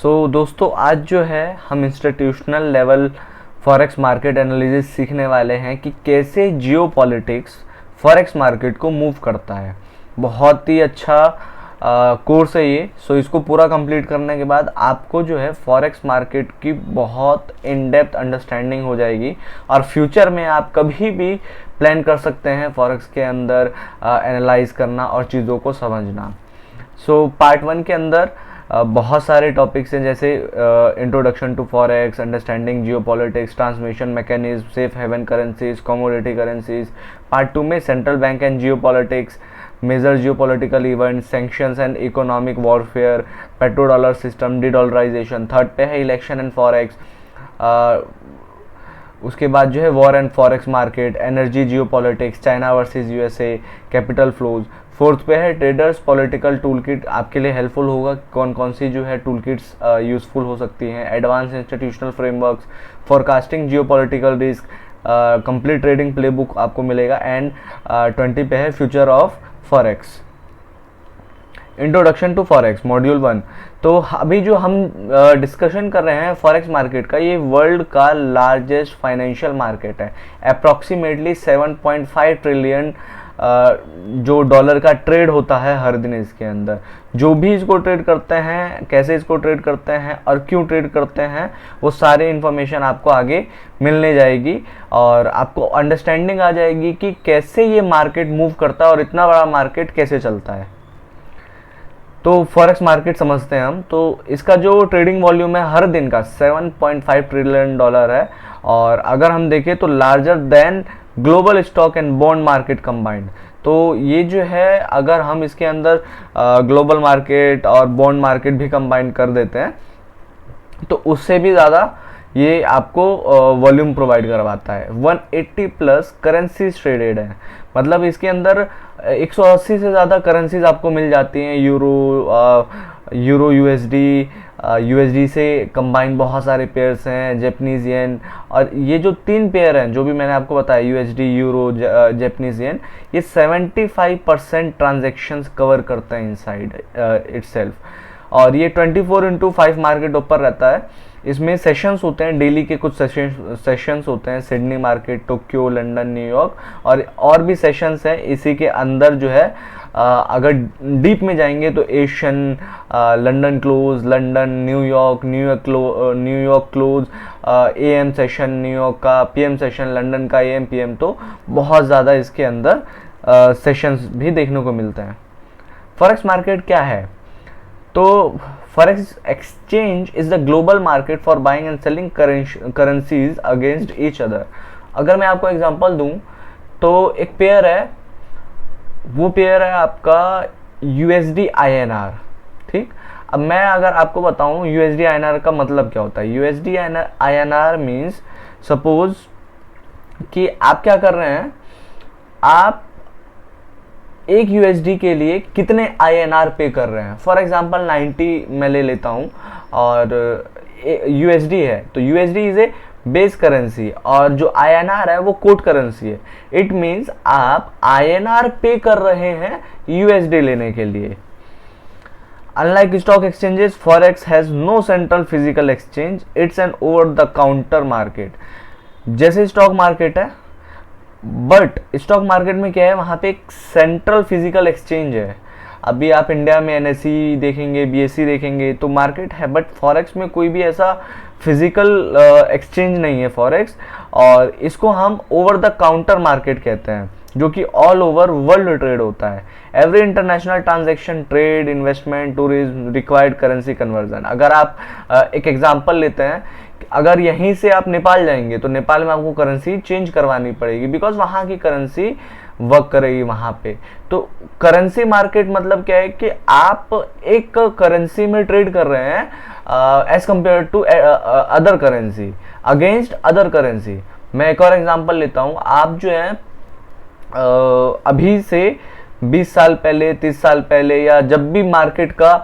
दोस्तों आज जो है हम institutional level forex market analysis सीखने वाले हैं कि कैसे जियो पॉलिटिक्स फॉरेक्स मार्केट को मूव करता है। बहुत ही अच्छा कोर्स है ये। इसको पूरा कंप्लीट करने के बाद आपको जो है फॉरेक्स मार्केट की बहुत इन डेप्थ अंडरस्टैंडिंग हो जाएगी और फ्यूचर में आप कभी भी प्लान कर सकते हैं फॉरेक्स के अंदर एनालाइज करना और चीज़ों को समझना। पार्ट 1 के अंदर बहुत सारे टॉपिक्स हैं, जैसे introduction to forex, understanding geopolitics, transmission mechanism, safe haven currencies, commodity currencies. Part 2 में central bank and geopolitics, major geopolitical event, sanctions and economic warfare, petro dollar system, dedollarization. Third पे है election and forex. उसके बाद जो है war and forex market, energy geopolitics, China versus USA, capital flows. Fourth पे है traders political tool kit, आपके लिए हेल्पफुल होगा कौन कौन सी जो है टूल किट्स यूजफुल हो सकती हैं। Advance institutional frameworks, forecasting geopolitical risk, complete trading playbook आपको मिलेगा। एंड 20 पे है future of forex. Introduction to forex module 1। तो अभी जो हम डिस्कशन कर रहे हैं फॉरेक्स मार्केट का, ये वर्ल्ड का लार्जेस्ट फाइनेंशियल मार्केट है। अप्रॉक्सीमेटली 7.5 ट्रिलियन जो डॉलर का ट्रेड होता है हर दिन इसके अंदर। जो भी इसको ट्रेड करते हैं, कैसे इसको ट्रेड करते हैं और क्यों ट्रेड करते हैं, वो सारी इन्फॉर्मेशन आपको आगे मिलने जाएगी और आपको अंडरस्टैंडिंग आ जाएगी कि कैसे ये मार्केट मूव करता है और इतना बड़ा मार्केट कैसे चलता है। तो फॉरेक्स मार्केट समझते हैं हम। तो इसका जो ट्रेडिंग वॉल्यूम है हर दिन का 7.5 ट्रिलियन डॉलर है और अगर हम देखें तो larger than global stock and bond market combined. तो ये जो है अगर हम इसके अंदर ग्लोबल मार्केट और बॉन्ड मार्केट भी कंबाइन कर देते हैं तो उससे भी ज़्यादा ये आपको वॉल्यूम प्रोवाइड करवाता है। 180 प्लस करेंसीज ट्रेडेड है, मतलब इसके अंदर 180 से ज़्यादा करेंसीज आपको मिल जाती हैं। यूरो यूएसडी से कंबाइन बहुत सारे पेयर्स हैं, जापानीज येन। और ये जो 3 पेयर हैं जो भी मैंने आपको बताया, यूएसडी, यूरो, जापानीज येन, ये 75% ट्रांजेक्शन्स कवर करते हैं इनसाइड इटसेल्फ। और ये 24/5 मार्केट ऊपर रहता है। इसमें सेशंस होते हैं, डेली के कुछ सेशंस होते हैं, Sydney market, Tokyo, London, New York और भी सेशंस हैं इसी के अंदर जो है। अगर डीप में जाएंगे तो Asian, London close, London, New York close, am session New York का, पीएम सेशन लंदन का, एएम पीएम। तो बहुत ज़्यादा इसके अंदर सेशंस भी देखने को मिलते हैं। फॉरेक्स मार्केट क्या है? तो forex exchange is the global market for buying and selling currencies against each other. अगर मैं आपको एग्जांपल दूं तो एक पेयर है, वो पेयर है आपका यूएसडी आईएनआर। ठीक, अब मैं अगर आपको बताऊं यूएसडी आईएनआर का मतलब क्या होता है। यूएसडी आईएनआर मींस, सपोज कि आप क्या कर रहे हैं, आप एक यूएसडी के लिए कितने आईएनआर पे कर रहे हैं। फॉर एग्जांपल 90 मैं ले लेता हूं और यूएसडी है, तो USD is a base currency और जो आईएनआर है वो कोट करेंसी है। इट मींस आप आईएनआर पे कर रहे हैं यूएसडी लेने के लिए। Unlike stock exchanges, forex has no central physical exchange, it's an over the counter market. जैसे स्टॉक मार्केट है, बट स्टॉक मार्केट में क्या है, वहां पे एक सेंट्रल फिजिकल एक्सचेंज है। अभी आप इंडिया में एनएसई देखेंगे, बीएसई देखेंगे तो मार्केट है, बट फॉरेक्स में कोई भी ऐसा फिजिकल एक्सचेंज नहीं है फॉरेक्स। और इसको हम ओवर द काउंटर मार्केट कहते हैं, जो कि ऑल ओवर वर्ल्ड ट्रेड होता है। Every international transaction, trade, investment, tourism required currency conversion. अगर आप एक एग्जांपल लेते हैं, अगर यहीं से आप नेपाल जाएंगे तो नेपाल में आपको करेंसी चेंज करवानी पड़ेगी, बिकॉज वहाँ की करेंसी वर्क करेगी वहाँ पे। तो करेंसी मार्केट मतलब क्या है कि आप एक करेंसी में ट्रेड कर रहे हैं as compare to other currency, against other currency. मैं एक और एग्जांपल लेता हूँ। आप जो है अभी से 20 साल पहले, 30 साल पहले, या जब भी मार्केट का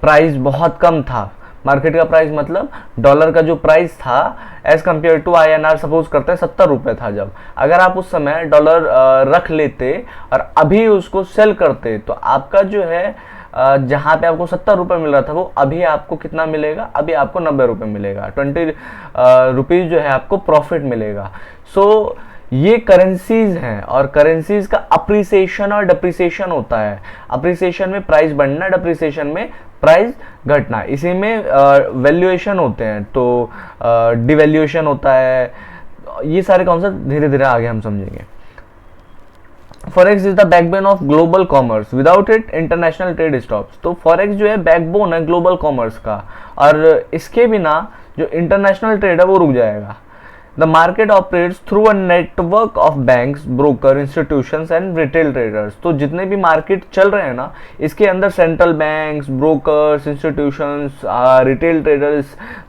प्राइस बहुत कम था, मार्केट का प्राइस मतलब डॉलर का जो प्राइस था as compare to INR, suppose करते हैं 70 रुपये था जब, अगर आप उस समय डॉलर रख लेते और अभी उसको सेल करते तो आपका जो है जहाँ पे आपको 70 रुपये मिल रहा था वो अभी आपको कितना मिलेगा, अभी आपको 90 रुपये मिलेगा, 20 रुपीज़ जो है आपको प्रॉफिट मिलेगा। सो ये करेंसीज हैं और करेंसीज का अप्रिसिएशन और डिप्रिसिएशन होता है। अप्रिसिएशन में प्राइस बढ़ना, डिप्रिसिएशन में प्राइस घटना, इसी में वैल्यूएशन होते हैं, तो डिवैल्यूएशन होता है। ये सारे कॉन्सेप्ट धीरे धीरे आगे हम समझेंगे। Forex is the backbone of global commerce, without it international trade stops. तो फॉरेक्स जो है बैकबोन है ग्लोबल कॉमर्स का, और इसके बिना जो इंटरनेशनल ट्रेड है वो रुक जाएगा। The market operates through a network of banks, broker, institutions and retail traders. तो जितने भी मार्केट चल रहे हैं ना, इसके अंदर central banks, brokers, institutions, retail traders,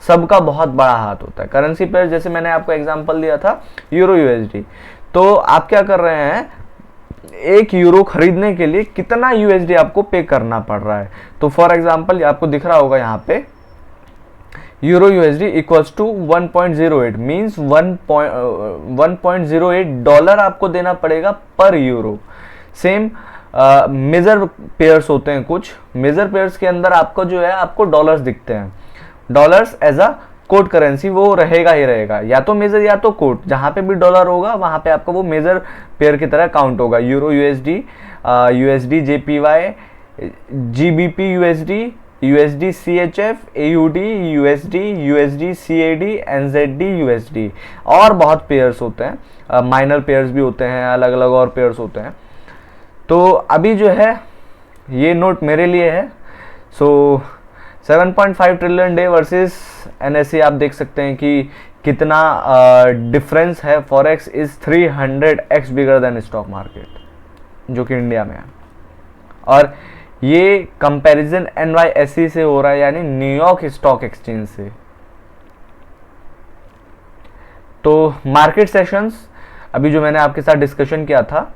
सबका बहुत बड़ा हाथ होता है। करेंसी पेयर जैसे मैंने आपको एग्जांपल दिया था यूरो USD, तो आप क्या कर रहे हैं, 1 यूरो खरीदने के लिए कितना USD आपको पे करना पड़ रहा है। तो फॉर एग्जांपल आपको दिख रहा होगा यहाँ पे euro USD equals to 1.08 means 1.08 dollar आपको देना पड़ेगा पर यूरो। सेम मेजर पेयर्स होते हैं, कुछ मेजर पेयर्स के अंदर आपको जो है आपको डॉलर्स दिखते हैं। Dollars as a quote currency वो रहेगा ही रहेगा, या तो मेजर या तो कोड, जहाँ पे भी डॉलर होगा वहाँ पे आपको वो मेजर पेयर की तरह काउंट होगा। Euro USD, USD JPY, GBP USD, USD CHF, AUD USD, USD CAD, NZD USD, और बहुत पेयर्स होते हैं, माइनर पेयर्स भी होते हैं, अलग अलग और पेयर्स होते हैं। तो अभी जो है ये नोट मेरे लिए है। सो 7.5 ट्रिलियन डे वर्सेस NSE, आप देख सकते हैं कि कितना डिफरेंस है। Forex is 300x bigger than stock market, जो कि इंडिया में है, और ये कंपैरिजन NYSE से हो रहा है, यानी न्यूयॉर्क स्टॉक एक्सचेंज से। तो मार्केट सेशंस अभी जो मैंने आपके साथ डिस्कशन किया था,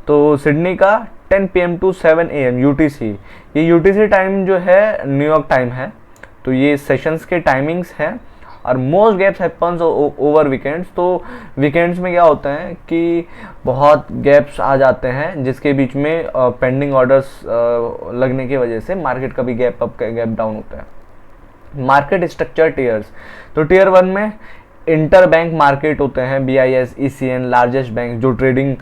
तो सिडनी का 10 PM टू 7 AM UTC, ये UTC टाइम जो है न्यूयॉर्क टाइम है। तो ये सेशंस के टाइमिंग्स हैं, और most gaps happens over weekends. तो वीकेंड्स में क्या होता है कि बहुत गैप्स आ जाते हैं, जिसके बीच में पेंडिंग ऑर्डर्स लगने की वजह से मार्केट का भी गैप अप गैप डाउन होता है। मार्केट स्ट्रक्चर टीयर्स, तो टीयर 1 में इंटर बैंक मार्केट होते हैं, BIS, ECN, लार्जेस्ट बैंक जो ट्रेडिंग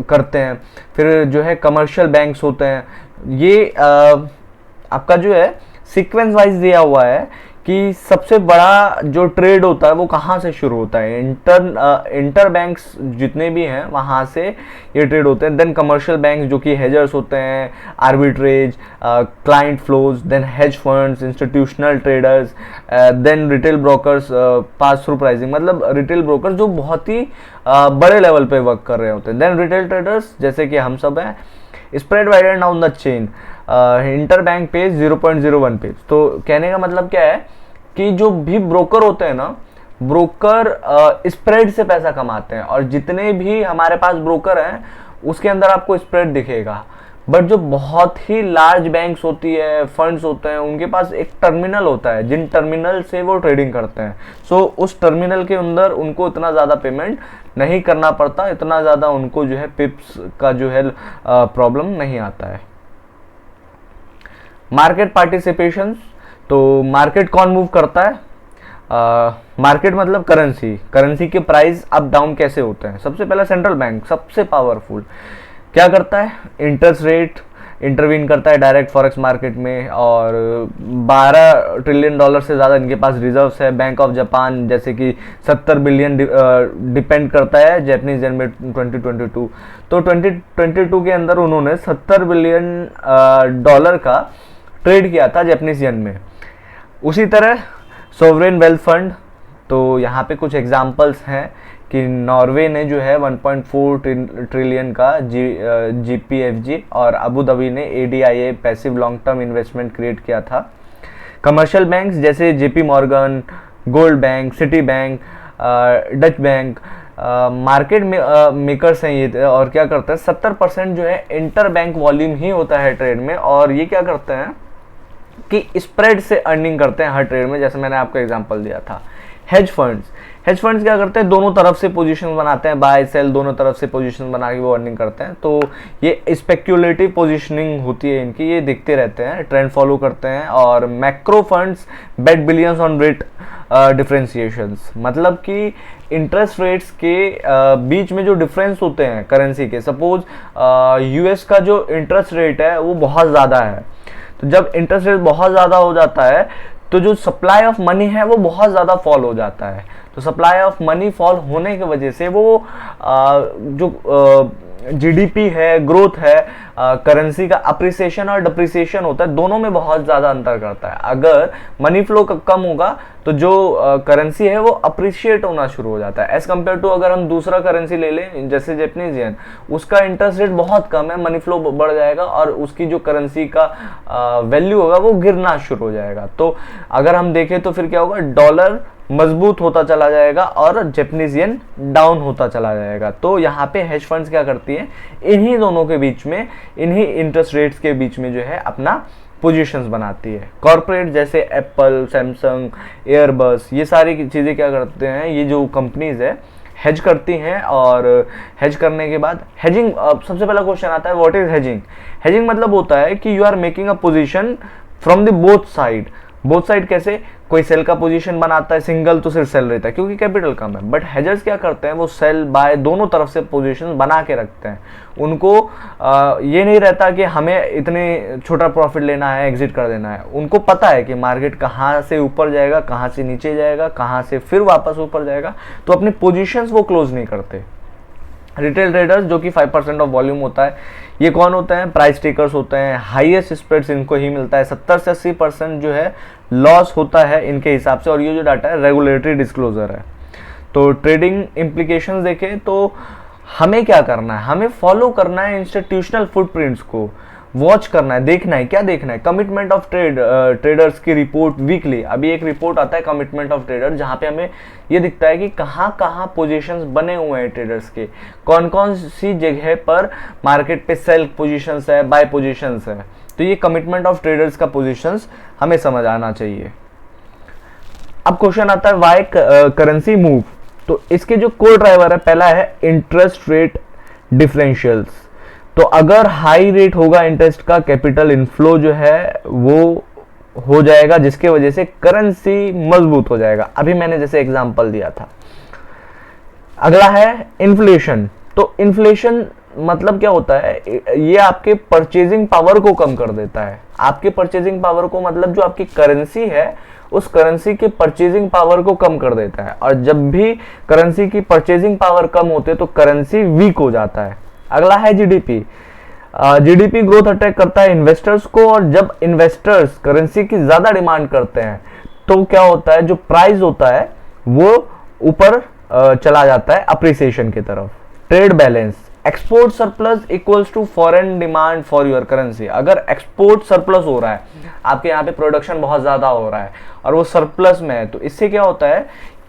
करते हैं। फिर जो है कमर्शियल बैंक्स होते हैं। ये आपका जो है सीक्वेंस वाइज दिया हुआ है कि सबसे बड़ा जो ट्रेड होता है वो कहाँ से शुरू होता है। इंटर बैंक्स जितने भी हैं वहाँ से ये ट्रेड होते हैं। देन कमर्शियल बैंक्स जो कि हेजर्स होते हैं, arbitrage, client flows, then hedge funds, institutional traders, then retail brokers, pass through pricing, मतलब रिटेल ब्रोकर्स जो बहुत ही बड़े लेवल पे वर्क कर रहे होते हैं। देन रिटेल ट्रेडर्स जैसे कि हम सब हैं, स्प्रेड वाइडेड down the chain, inter bank page 0.01 page. तो कहने का मतलब क्या है कि जो भी ब्रोकर होते हैं ना, ब्रोकर स्प्रेड से पैसा कमाते हैं, और जितने भी हमारे पास ब्रोकर हैं उसके अंदर आपको स्प्रेड दिखेगा। बट जो बहुत ही लार्ज बैंक्स होती है, फंड्स होते हैं, उनके पास एक टर्मिनल होता है, जिन टर्मिनल से वो ट्रेडिंग करते हैं। सो उस टर्मिनल के अंदर उनको इतना ज़्यादा पेमेंट नहीं करना पड़ता, इतना ज़्यादा उनको जो है पिप्स का जो है प्रॉब्लम नहीं आता है। मार्केट पार्टिसिपेशन, तो मार्केट कौन मूव करता है? मार्केट मतलब करेंसी, करेंसी के प्राइस अप डाउन कैसे होते हैं। सबसे पहला सेंट्रल बैंक सबसे पावरफुल क्या करता है, इंटरेस्ट रेट इंटरवीन करता है डायरेक्ट फॉरेक्स मार्केट में, और 12 ट्रिलियन डॉलर से ज़्यादा इनके पास रिजर्व्स है। बैंक ऑफ जापान जैसे कि 70 बिलियन डिपेंड करता है जैपनीज येन में 2022। तो 2022 के अंदर उन्होंने 70 बिलियन डॉलर का ट्रेड किया था जैपनीज येन में। उसी तरह सोवरेन वेल्थ फंड, तो यहाँ पे कुछ एग्जांपल्स हैं कि नॉर्वे ने जो है 1.4 ट्रिलियन का GPFG, और अबू धाबी ने ADIA passive long term investment create किया था। कमर्शियल बैंक्स जैसे JP Morgan, gold bank, city bank, Dutch bank market में मेकर्स हैं ये, और क्या करते हैं 70% जो है इंटर बैंक वॉल्यूम ही होता है ट्रेड में। और ये क्या करते हैं कि स्प्रेड से अर्निंग करते हैं हर ट्रेड में, जैसे मैंने आपको एग्जांपल दिया था। हेज फंड्स क्या करते हैं, दोनों तरफ से पोजीशन बनाते हैं, बाय सेल दोनों तरफ से पोजीशन बना के वो अर्निंग करते हैं। तो ये स्पेक्युलेटिव पोजीशनिंग होती है इनकी, ये देखते रहते हैं, ट्रेंड फॉलो करते हैं। और macro funds bet billions on rate differentiations, मतलब कि इंटरेस्ट रेट्स के बीच में जो डिफरेंस होते हैं करेंसी के, सपोज यूएस का जो इंटरेस्ट रेट है वो बहुत ज़्यादा है, तो जब इंटरेस्ट रेट बहुत ज़्यादा हो जाता है तो जो सप्लाई ऑफ मनी है वो बहुत ज़्यादा फॉल हो जाता है। तो सप्लाई ऑफ मनी फॉल होने की वजह से वो जो जीडीपी है, ग्रोथ है, करेंसी का अप्रिसिएशन और डिप्रिसिएशन होता है, दोनों में बहुत ज़्यादा अंतर करता है। अगर मनी फ्लो कम होगा तो जो करेंसी है वो अप्रिशिएट होना शुरू हो जाता है, एज कम्पेयर टू अगर हम दूसरा करेंसी ले लें जैसे जापानीज येन, उसका इंटरेस्ट रेट बहुत कम है, मनी फ्लो बढ़ जाएगा और उसकी जो करेंसी का वैल्यू होगा वो गिरना शुरू हो जाएगा। तो अगर हम देखें तो फिर क्या होगा, डॉलर मजबूत होता चला जाएगा और जापानीज येन डाउन होता चला जाएगा। तो यहाँ पे हेज फंड्स क्या करती है, इन्हीं दोनों के बीच में, इन्हीं इंटरेस्ट रेट्स के बीच में जो है अपना पोजीशंस बनाती है। कॉर्पोरेट जैसे एप्पल, सैमसंग, एयरबस, ये सारी चीज़ें क्या करते हैं, ये जो कंपनीज है हेज करती हैं। और हेज करने के बाद हेजिंग, सबसे पहला क्वेश्चन आता है व्हाट इज हेजिंग। हेजिंग मतलब होता है कि you are making a position from the both side. Both side कैसे, कोई सेल का पोजीशन बनाता है, सिंगल तो सिर्फ सेल रहता है क्योंकि कैपिटल कम है, बट हेजर्स क्या करते हैं, वो सेल बाय दोनों तरफ से पोजीशन बना के रखते हैं। उनको ये नहीं रहता कि हमें इतने छोटा प्रॉफिट लेना है, एग्जिट कर देना है। उनको पता है कि मार्केट कहाँ से ऊपर जाएगा, कहाँ से नीचे जाएगा, कहाँ से फिर वापस ऊपर जाएगा, तो अपनी पोजीशंस वो क्लोज नहीं करते। रिटेल ट्रेडर्स जो कि 5% ऑफ वॉल्यूम होता है, ये कौन होते हैं, प्राइस टेकर्स होते हैं, हाईएस्ट स्प्रेड्स इनको ही मिलता है, 70 से 80% जो है लॉस होता है इनके हिसाब से। और ये जो डाटा है रेगुलेटरी डिस्क्लोजर है। तो ट्रेडिंग इम्प्लीकेशंस देखें तो हमें क्या करना है, हमें फॉलो करना है इंस्टीट्यूशनल फुटप्रिंट्स को, वॉच करना है, देखना है, क्या देखना है, कमिटमेंट ऑफ ट्रेडर्स की रिपोर्ट वीकली। अभी एक रिपोर्ट आता है कमिटमेंट ऑफ ट्रेडर, जहां पे हमें ये दिखता है कि कहाँ कहाँ पोजीशंस बने हुए हैं ट्रेडर्स के, कौन कौन सी जगह पर मार्केट पे सेल पोजीशंस है, बाय पोजीशंस है। तो ये कमिटमेंट ऑफ ट्रेडर्स का पोजीशंस हमें समझ आना चाहिए। अब क्वेश्चन आता है व्हाई करेंसी मूव। तो इसके जो कोर ड्राइवर है, पहला है इंटरेस्ट रेट डिफरेंशियल्स। तो अगर हाई रेट होगा इंटरेस्ट का, कैपिटल इनफ्लो जो है वो हो जाएगा, जिसके वजह से करेंसी मजबूत हो जाएगा। अभी मैंने जैसे एग्जांपल दिया था। अगला है इन्फ्लेशन। तो इन्फ्लेशन मतलब क्या होता है, ये आपके परचेजिंग पावर को कम कर देता है। आपके परचेजिंग पावर को मतलब जो आपकी करेंसी है उस करेंसी के परचेजिंग पावर को कम कर देता है। और जब भी करेंसी की परचेजिंग पावर कम होती है तो करेंसी वीक हो जाता है। अगला है जीडीपी। जीडीपी ग्रोथ अट्रैक्ट करता है इन्वेस्टर्स को, और जब इन्वेस्टर्स करेंसी की ज्यादा डिमांड करते हैं तो क्या होता है, जो प्राइस होता है वो ऊपर चला जाता है अप्रिसिएशन की तरफ। Trade balance, export surplus equals to foreign demand for your currency. अगर एक्सपोर्ट सरप्लस हो रहा है, आपके यहाँ पे प्रोडक्शन बहुत ज्यादा हो रहा है और वो सरप्लस में है, तो इससे क्या होता है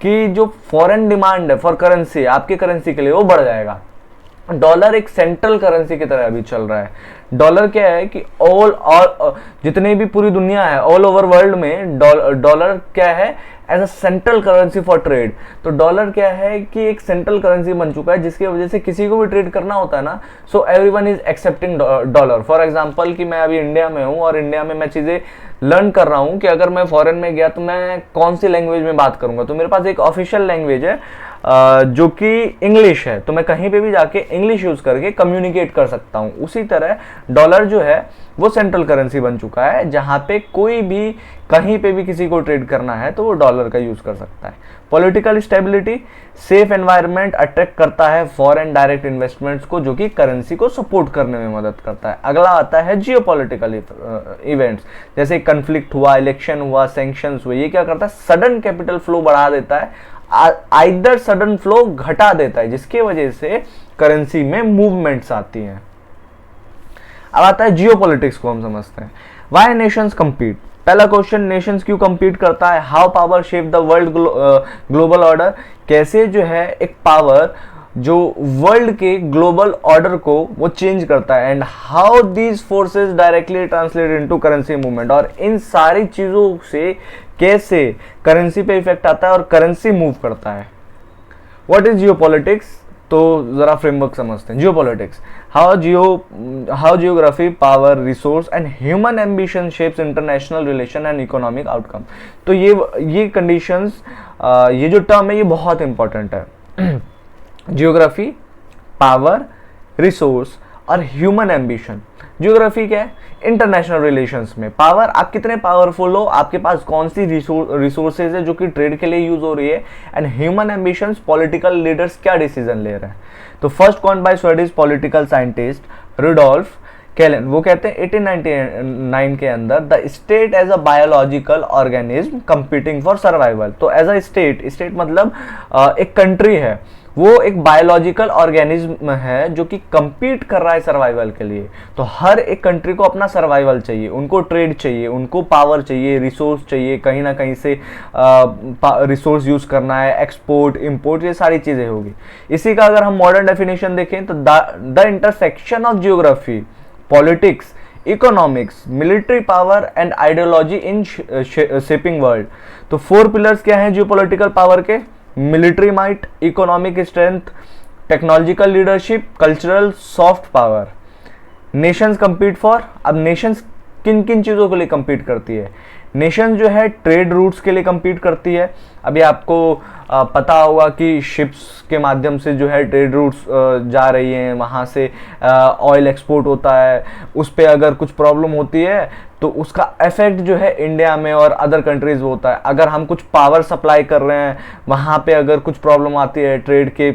कि जो फॉरेन डिमांड है फॉर करेंसी, आपकी करेंसी के लिए, वो बढ़ जाएगा। डॉलर एक सेंट्रल करेंसी की तरह अभी चल रहा है। डॉलर क्या है कि ऑल जितने भी पूरी दुनिया है, ऑल ओवर वर्ल्ड में डॉलर क्या है, as a central currency for trade. तो डॉलर क्या है कि एक सेंट्रल करेंसी बन चुका है, जिसकी वजह से किसी को भी ट्रेड करना होता है ना, so everyone is accepting dollar. For example कि मैं अभी इंडिया में हूँ और इंडिया में मैं चीज़ें लर्न कर रहा हूँ कि अगर मैं फॉरेन में गया तो मैं कौन सी लैंग्वेज में बात करूंगा। तो मेरे पास एक ऑफिशियल लैंग्वेज है जो कि इंग्लिश है, तो मैं कहीं पे भी जाके इंग्लिश यूज करके कम्युनिकेट कर सकता हूँ। उसी तरह डॉलर जो है वो सेंट्रल करेंसी बन चुका है, जहां पे कोई भी कहीं पे भी किसी को ट्रेड करना है तो वो डॉलर का यूज कर सकता है। Political stability, safe environment attract करता है फॉरेन डायरेक्ट इन्वेस्टमेंट्स को, जो कि करेंसी को सपोर्ट करने में मदद करता है। अगला आता है जियोपॉलिटिकल इवेंट्स, जैसे कन्फ्लिक्ट हुआ, इलेक्शन हुआ, सैंक्शंस हुए। ये क्या करता है, सडन कैपिटल फ्लो बढ़ा देता है, आइदर सडन फ्लो घटा देता है, जिसकी वजह से करेंसी में मूवमेंट्स आती हैं। अब आता है जियोपॉलिटिक्स को हम समझते हैं। Why Nations compete. पहला क्वेश्चन, नेशंस क्यों कम्पीट करता है। How power shape the world global order. कैसे जो है एक पावर जो वर्ल्ड के ग्लोबल ऑर्डर को वो चेंज करता है, and how these forces directly translate into currency movement, और इन सारी चीज़ों से कैसे करेंसी पे इफेक्ट आता है और करेंसी मूव करता है। व्हाट इज जियोपॉलिटिक्स, तो जरा फ्रेमवर्क समझते हैं। Geopolitics, how geography, power, resource and human ambition shapes international relation and economic outcome. तो ये कंडीशंस, ये जो टर्म है ये बहुत इंपॉर्टेंट है। जियोग्राफी, पावर, रिसोर्स और ह्यूमन एम्बिशन। जियोग्राफी क्या है? इंटरनेशनल रिलेशंस में पावर, आप कितने पावरफुल हो, आपके पास कौन सी रिसोर्सेज है जो कि ट्रेड के लिए यूज हो रही है, and human ambitions, political leaders क्या डिसीजन ले रहे हैं। तो first coin by Swedish political scientist Rudolf Kjellen, वो कहते हैं 1899 के अंदर, the state as a biological organism competing for survival. तो एज अ स्टेट मतलब एक कंट्री है, वो एक बायोलॉजिकल ऑर्गेनिज्म है जो कि कंपीट कर रहा है सर्वाइवल के लिए। तो हर एक कंट्री को अपना सर्वाइवल चाहिए, उनको ट्रेड चाहिए, उनको पावर चाहिए, रिसोर्स चाहिए, कहीं ना कहीं से रिसोर्स यूज करना है, एक्सपोर्ट इंपोर्ट, ये सारी चीजें होगी। इसी का अगर हम मॉडर्न डेफिनेशन देखें तो the intersection of geography, politics, economics, military power and ideology in shaping world. तो 4 पिलर्स क्या हैं जियोपॉलिटिकल पावर के? Military might, economic strength, technological leadership, cultural soft power. Nations compete for, अब नेशंस किन किन चीज़ों के लिए कंपीट करती है? नेशन जो है ट्रेड रूट्स के लिए कंपीट करती है। अभी आपको पता होगा कि शिप्स के माध्यम से जो है ट्रेड रूट्स जा रही हैं, वहाँ से ऑयल एक्सपोर्ट होता है, उस पर अगर कुछ प्रॉब्लम होती है तो उसका इफेक्ट जो है इंडिया में और अदर कंट्रीज होता है। अगर हम कुछ पावर सप्लाई कर रहे हैं, वहाँ पे अगर कुछ प्रॉब्लम आती है ट्रेड के,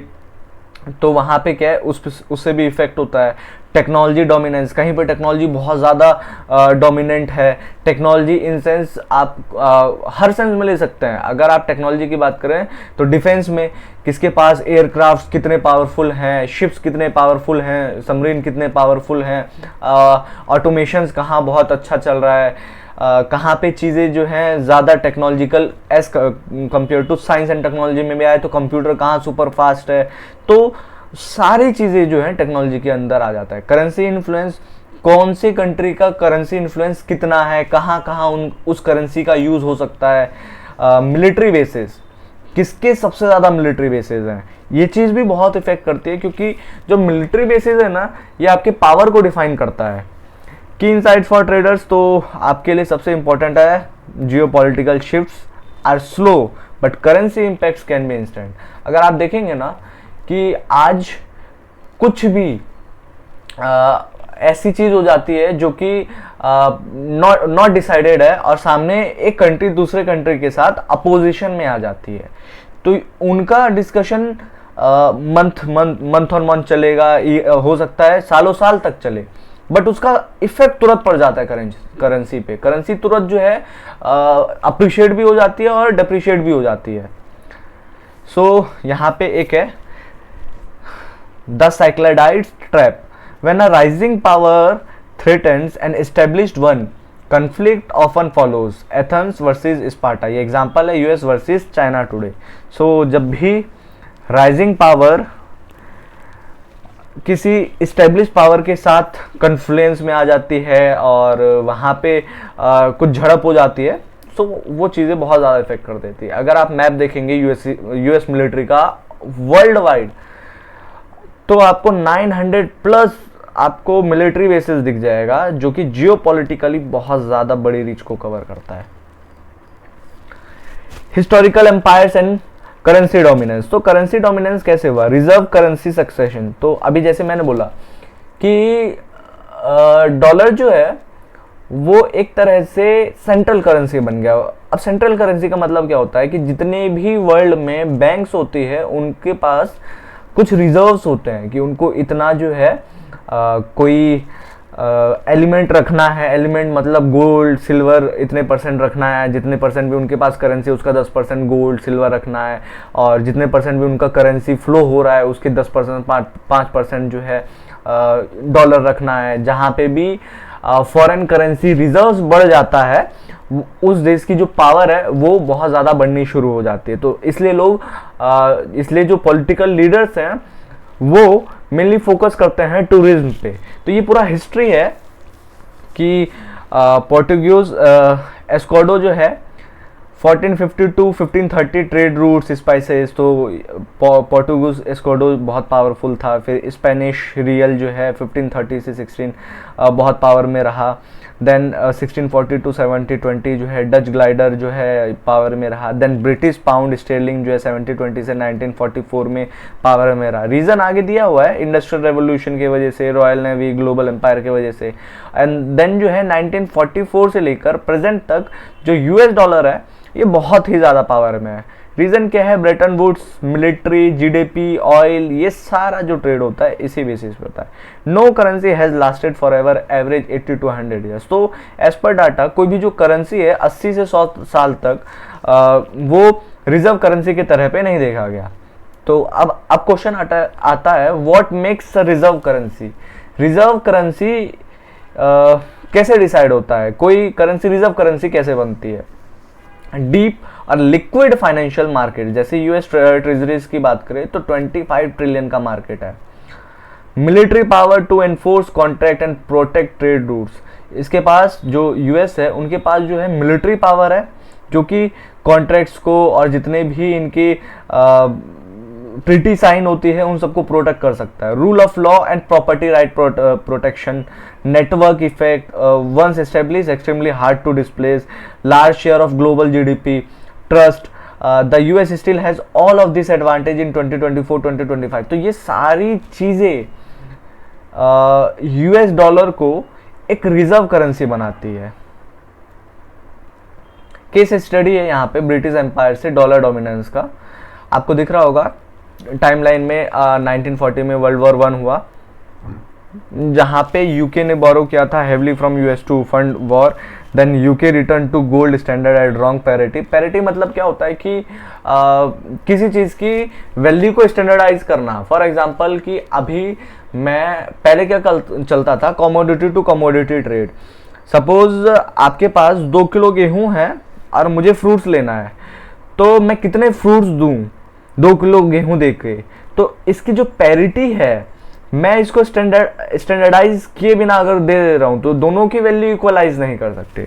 तो वहाँ पे क्या है उससे भी इफेक्ट होता है। टेक्नोलॉजी डोमिनेंस, कहीं पे टेक्नोलॉजी बहुत ज़्यादा डोमिनेंट है। टेक्नोलॉजी इन सेंस आप हर सेंस में ले सकते हैं। अगर आप टेक्नोलॉजी की बात करें तो डिफेंस में किसके पास एयरक्राफ्ट कितने पावरफुल हैं, शिप्स कितने पावरफुल हैं, सबमरीन कितने पावरफुल हैं, ऑटोमेशंस कहाँ बहुत अच्छा चल रहा है, कहाँ पे चीज़ें जो हैं ज़्यादा technological as compare to science and technology में भी आए तो कंप्यूटर कहाँ सुपर फास्ट है। तो सारी चीज़ें जो हैं टेक्नोलॉजी के अंदर आ जाता है। करेंसी इन्फ्लुएंस, कौन सी कंट्री का करेंसी इन्फ्लुएंस कितना है, कहाँ कहाँ उस करेंसी का यूज़ हो सकता है। मिलिट्री बेसिस, किसके सबसे ज़्यादा मिलिट्री बेसिस हैं, ये चीज़ भी बहुत इफेक्ट करती है, क्योंकि जो मिलिट्री बेसिस है ना, ये आपके पावर को डिफाइन करता है। की इनसाइट फॉर ट्रेडर्स, तो आपके लिए सबसे इंपॉर्टेंट है, geopolitical shifts are slow but currency impacts can be instant. अगर आप देखेंगे ना कि आज कुछ भी ऐसी चीज हो जाती है जो कि नॉट डिसाइडेड है और सामने एक कंट्री दूसरे कंट्री के साथ अपोजिशन में आ जाती है, तो उनका डिस्कशन मंथ ऑन मंथ चलेगा, हो सकता है सालों साल तक चले, बट उसका इफेक्ट तुरंत पड़ जाता है करेंसी पे। करेंसी तुरंत जो है अप्रिशिएट भी हो जाती है और डिप्रिशिएट भी हो जाती है। सो यहाँ पे एक है द साइक्लाइड्स trap, when a rising power threatens an established one, conflict often follows, Athens versus Sparta. ये एग्जांपल है US versus China today. So जब भी राइजिंग पावर किसी इस्टेब्लिश पावर के साथ कन्फ्लुएंस में आ जाती है और वहाँ पे कुछ झड़प हो जाती है, तो वो चीज़ें बहुत ज़्यादा इफेक्ट कर देती है। अगर आप मैप देखेंगे यूएस मिलिट्री का वर्ल्ड वाइड, तो आपको 900 प्लस आपको मिलिट्री बेसिस दिख जाएगा, जो कि जियोपॉलिटिकली बहुत ज़्यादा बड़ी रीच को कवर करता है। Historical empires and currency dominance, तो करेंसी डोमिनेंस कैसे हुआ? Reserve currency succession. तो अभी जैसे मैंने बोला कि डॉलर जो है वो एक तरह से सेंट्रल करेंसी बन गया। अब सेंट्रल करेंसी का मतलब क्या होता है कि जितने भी वर्ल्ड में बैंक्स होती है उनके पास कुछ रिजर्व्स होते हैं कि उनको इतना जो है कोई एलिमेंट रखना है। एलिमेंट मतलब गोल्ड सिल्वर इतने परसेंट रखना है, जितने परसेंट भी उनके पास करेंसी उसका 10% गोल्ड सिल्वर रखना है, और जितने परसेंट भी उनका करेंसी फ्लो हो रहा है उसके 10% 5% जो है डॉलर रखना है। जहाँ पे भी फॉरेन करेंसी रिजर्व्स बढ़ जाता है, उस देश की जो पावर है वो बहुत ज़्यादा बढ़नी शुरू हो जाती है। तो इसलिए जो पॉलिटिकल लीडर्स हैं वो मेनली फोकस करते हैं टूरिज्म पे। तो ये पूरा हिस्ट्री है कि पोर्टुगीज एस्कोडो जो है 1450 टू 1530 ट्रेड रूट्स स्पाइसेस, तो पोर्टुगीज एस्कोडो बहुत पावरफुल था। फिर स्पेनिश रियल जो है 1530 से 16 बहुत पावर में रहा। देन 1640 टू 7020 जो है डच ग्लाइडर जो है पावर में रहा। देन ब्रिटिश पाउंड स्टेरलिंग जो है 7020 से 1944 में पावर में रहा। रीज़न आगे दिया हुआ है, इंडस्ट्रियल रेवोल्यूशन की वजह से, रॉयल नेवी, ग्लोबल एम्पायर की वजह से। एंड देन जो है 1944 से लेकर प्रेजेंट तक जो यूएस डॉलर है ये बहुत ही ज़्यादा पावर में है। रीज़न क्या है? Bretton Woods, military, GDP, oil, ये सारा जो ट्रेड होता है इसी बेसिस पे होता है। No currency has lasted for ever, average 80 to 100 years. तो एज पर डाटा कोई भी जो करेंसी है 80 से 100 साल तक वो रिजर्व करेंसी की तरह पे नहीं देखा गया। तो अब क्वेश्चन आता है what makes a reserve currency. Reserve currency कैसे डिसाइड होता है? कोई करेंसी रिजर्व करेंसी कैसे बनती है? डीप और लिक्विड फाइनेंशियल मार्केट, जैसे यूएस ट्रेजरीज की बात करें तो 25 ट्रिलियन का मार्केट है। Military power to enforce contract and protect trade routes, इसके पास जो यूएस है उनके पास जो है मिलिट्री पावर है जो कि कॉन्ट्रैक्ट्स को और जितने भी इनकी ट्रीटी साइन होती है उन सबको प्रोटेक्ट कर सकता है। Rule of law and property right protection, network effect, once establish extremely hard to displace, large share of global GDP, trust, the US still has all of this advantage in 2024-2025। तो ये सारी चीजें US dollar को एक reserve currency बनाती है। Case study है यहाँ पे ब्रिटिश एम्पायर से डॉलर डोमिनेंस का, आपको दिख रहा होगा टाइमलाइन में 1940 में वर्ल्ड वॉर 1 हुआ, जहां पे यूके ने बोरो किया था heavily from US to fund war. Then UK return to gold standard at wrong parity. Parity मतलब क्या होता है कि किसी चीज़ की वैल्यू को स्टैंडर्डाइज करना। फॉर एग्जांपल कि अभी मैं पहले क्या चलता था, commodity to commodity trade. Suppose आपके पास 2 किलो गेहूं है और मुझे फ्रूट्स लेना है, तो मैं कितने फ्रूट्स दूं 2 किलो गेहूं दे के? तो इसकी जो पैरिटी है, मैं इसको स्टैंडर्डाइज किए बिना अगर दे रहा हूं तो दोनों की वैल्यू इक्वलाइज नहीं कर सकते।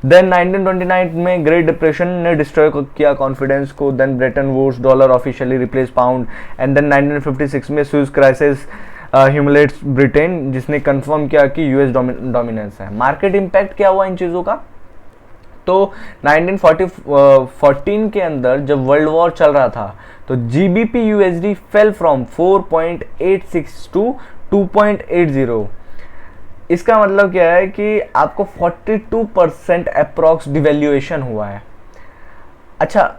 देन 1929 में ग्रेट डिप्रेशन ने डिस्ट्रॉय किया कॉन्फिडेंस को। Then Bretton Woods, dollar officially replace pound. And then 1956 में स्विस क्राइसिस ह्यूमिलेट्स ब्रिटेन, जिसने कंफर्म किया कि यूएस डोमिनेंस है। मार्केट इंपैक्ट क्या हुआ इन चीज़ों का? तो 1914 के अंदर जब वर्ल्ड वॉर चल रहा था तो GBP USD fell from 4.86 to 2.80। इसका मतलब क्या है कि आपको 42% अप्रॉक्स डिवैल्यूएशन हुआ है। अच्छा,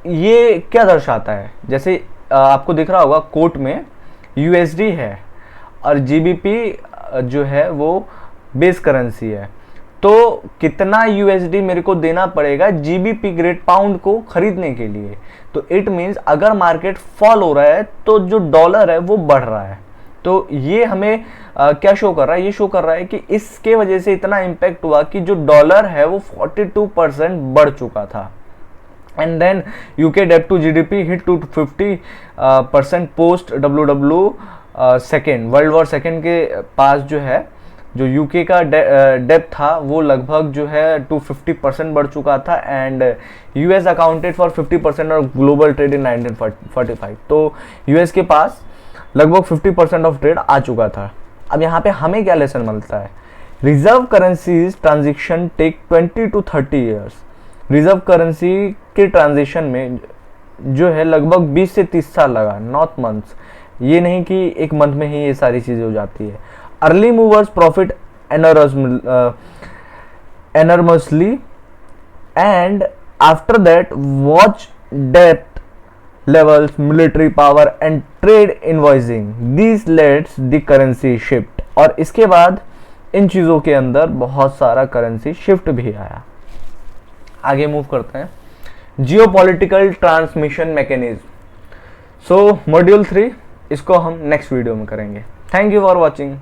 ये क्या दर्शाता है? जैसे आपको दिख रहा होगा कोर्ट में यूएसडी है और जीबीपी जो है वो बेस करेंसी है, तो कितना यूएसडी मेरे को देना पड़ेगा जीबीपी ग्रेड पाउंड को खरीदने के लिए? तो इट मीन्स अगर मार्केट फॉल हो रहा है तो जो डॉलर है वो बढ़ रहा है। तो ये हमें क्या शो कर रहा है? ये शो कर रहा है कि इसके वजह से इतना इम्पैक्ट हुआ कि जो डॉलर है वो 42% बढ़ चुका था। And then UK debt to GDP hit to 50% post second world war second के पास जो है जो यूके का डेप्थ था वो लगभग जो है 250% बढ़ चुका था। And US accounted for 50% of global trade in 1945। तो यूएस के पास लगभग 50% ऑफ ट्रेड आ चुका था। अब यहाँ पे हमें क्या लेसन मिलता है? Reserve currencies transition take 20 to 30 years. Reserve currency के ट्रांजिशन में जो है लगभग 20 से 30 साल लगा, नॉट मंथ्स। ये नहीं कि एक मंथ में ही ये सारी चीज़ें हो जाती है। Early movers profit enormously and after that watch debt levels, military power and trade invoicing, these led the currency shift। और इसके बाद इन चीज़ों के अंदर बहुत सारा करेंसी शिफ्ट भी आया। आगे मूव करते हैं, जियोपॉलिटिकल ट्रांसमिशन मैकेनिज्म। सो मॉड्यूल 3 इसको हम नेक्स्ट वीडियो में करेंगे। Thank you for watching.